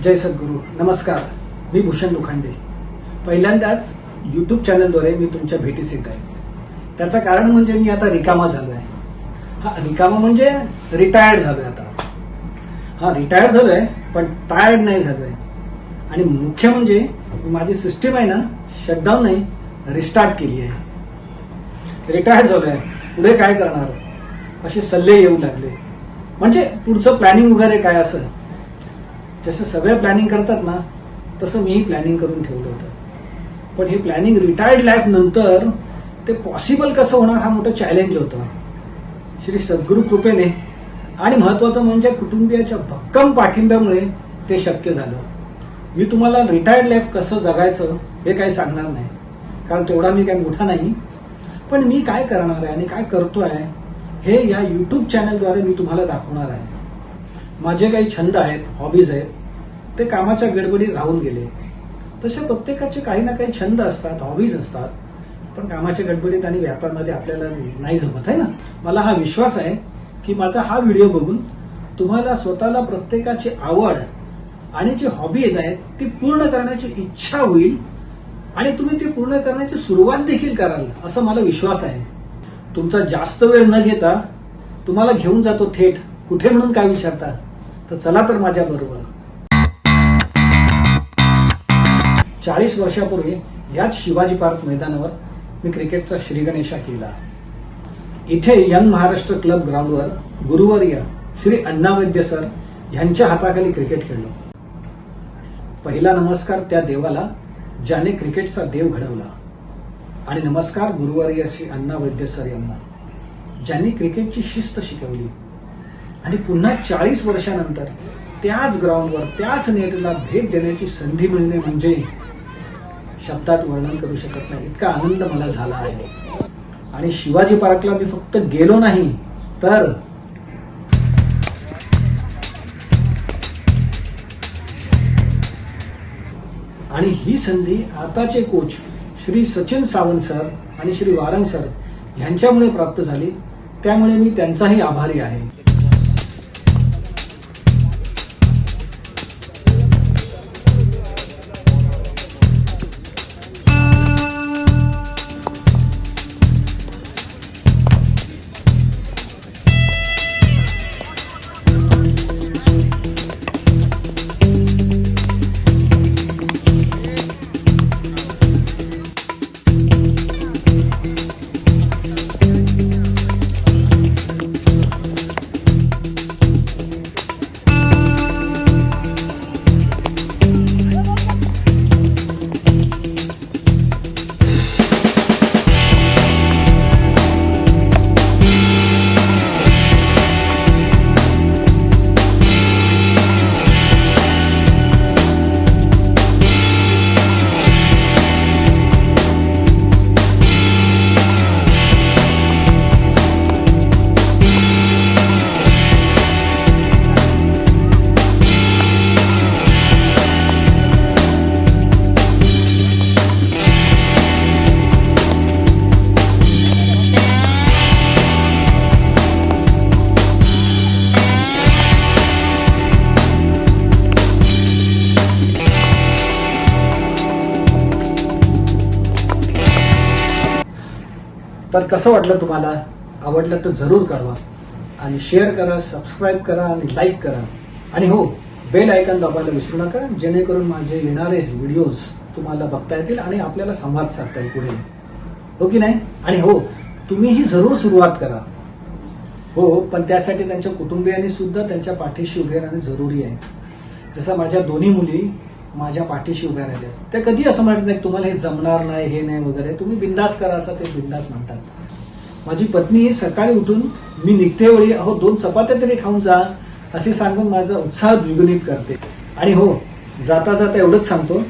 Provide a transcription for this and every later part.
जय सद्गुरू. नमस्कार. मी भूषण लोखंडे. पहिल्यांदाच यूट्यूब चॅनलद्वारे मी तुमच्या भेटीस येत आहे. त्याचं कारण म्हणजे मी आता रिकामा झालो आहे. रिकामा म्हणजे रिटायर्ड झालोय आता. रिटायर्ड झालोय पण टायर्ड नाही झालोय. आणि मुख्य म्हणजे माझी सिस्टीम आहे ना, शटडाऊन नाही, रिस्टार्ट केली आहे. रिटायर्ड झालोय, पुढे काय करणार असे सल्ले येऊ लागले. म्हणजे पुढचं प्लॅनिंग वगैरे काय असं. जसं सगळे प्लॅनिंग करतात ना, तसं मीही प्लॅनिंग करून ठेवलं होतं. पण हे प्लॅनिंग रिटायर्ड लाईफ नंतर ते पॉसिबल कसं होणार हा मोठा चॅलेंज होता. श्री सद्गुरू कृपेने आणि महत्वाचं म्हणजे कुटुंबियाच्या भक्कम पाठिंब्यामुळे ते शक्य झालं. मी तुम्हाला रिटायर्ड लाईफ कसं जगायचं हे काही सांगणार नाही, कारण तेवढा मी काही मोठा नाही. पण मी काय करणार आहे आणि काय करतोय हे या यूट्यूब चॅनलद्वारे मी तुम्हाला दाखवणार आहे. माझे काही छंद आहेत, हॉबीज आहेत, ते कामाच्या गडबडीत राहून गेले. तसे प्रत्येकाचे काही ना काही छंद असतात, हॉबीज असतात, पण कामाच्या गडबडीत आणि व्यापारामध्ये आपल्याला नाही जमत आहे ना. मला हा विश्वास आहे की माझा हा व्हिडिओ बघून तुम्हाला स्वतःला प्रत्येकाची आवड आणि जी हॉबीज आहेत ती पूर्ण करण्याची इच्छा होईल आणि तुम्ही ती पूर्ण करण्याची सुरुवात देखील कराल असं मला विश्वास आहे. तुमचा जास्त वेळ न घेता तुम्हाला घेऊन जातो थेट कुठे म्हणून काय विचारता, तर चला तर माझ्या बरोबर. 40 वर्षापूर्वी याच शिवाजी पार्क मैदानावर मी क्रिकेटचा श्रीगणेशा केला. इथे यंग महाराष्ट्र क्लब ग्राउंडवर गुरुवर्य श्री अण्णा वैद्य सर यांच्या हाताखाली क्रिकेट खेळलो. पहिला नमस्कार त्या देवाला ज्याने क्रिकेटचा देव घडवला, आणि नमस्कार गुरुवर्य श्री अण्णा वैद्य सर यांना ज्यांनी क्रिकेटची शिस्त शिकवली. आणि पुन्हा 40 वर्षानंतर त्याच ग्राउंडवर त्याच नेटला भेट देण्याची संधी मिळणे म्हणजे शब्दात वर्णन करू शकत नाही, इतका आनंद मला झाला आहे. आणि शिवाजी पार्कला मी फक्त गेलो नाही तर आणि ही संधी आताचे कोच श्री सचिन सावंत सर आणि श्री वारंग सर यांच्यामुळे प्राप्त झाली. त्यामुळे मी त्यांचाही आभारी आहे. तर कसं वाटलं तुम्हाला? आवडलं तर जरूर कळवा आणि शेअर करा, सबस्क्राईब करा आणि लाईक करा. आणि हो, बेल आयकॉन दाबायला विसरू नका, जेणेकरून माझे येणारे व्हिडिओज तुम्हाला बघता येतील आणि आपल्याला संवाद साधता येईल पुढे, हो की नाही? आणि हो, तुम्हीही जरूर सुरुवात करा. हो, पण त्यासाठी त्यांच्या कुटुंबियांनी सुद्धा त्यांच्या पाठीशी उभे राहणे जरुरी आहे. जसं माझ्या दोन्ही मुली माझ्या पाठीशी उभ्या राहिल्या. त्या कधी असं म्हणत नाही तुम्हाला हे जमणार नाही, हे नाही वगैरे, तुम्ही बिंदास करा असं ते बिंदास म्हणतात. माझी पत्नी सकाळी उठून मी निघते वेळी 2 चपात्या तरी खाऊन जा असे सांगून माझा उत्साह द्विगुणित करते. आणि हो, जाता जाता एवढंच सांगतो,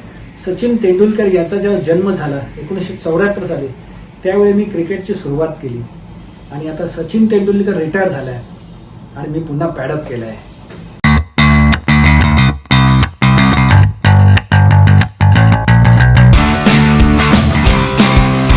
सचिन तेंडुलकर यांचा जेव्हा जन्म झाला 1974 साली, त्यावेळी मी क्रिकेटची सुरुवात केली. आणि आता सचिन तेंडुलकर रिटायर झालाय आणि मी पुन्हा पॅडअप केलाय.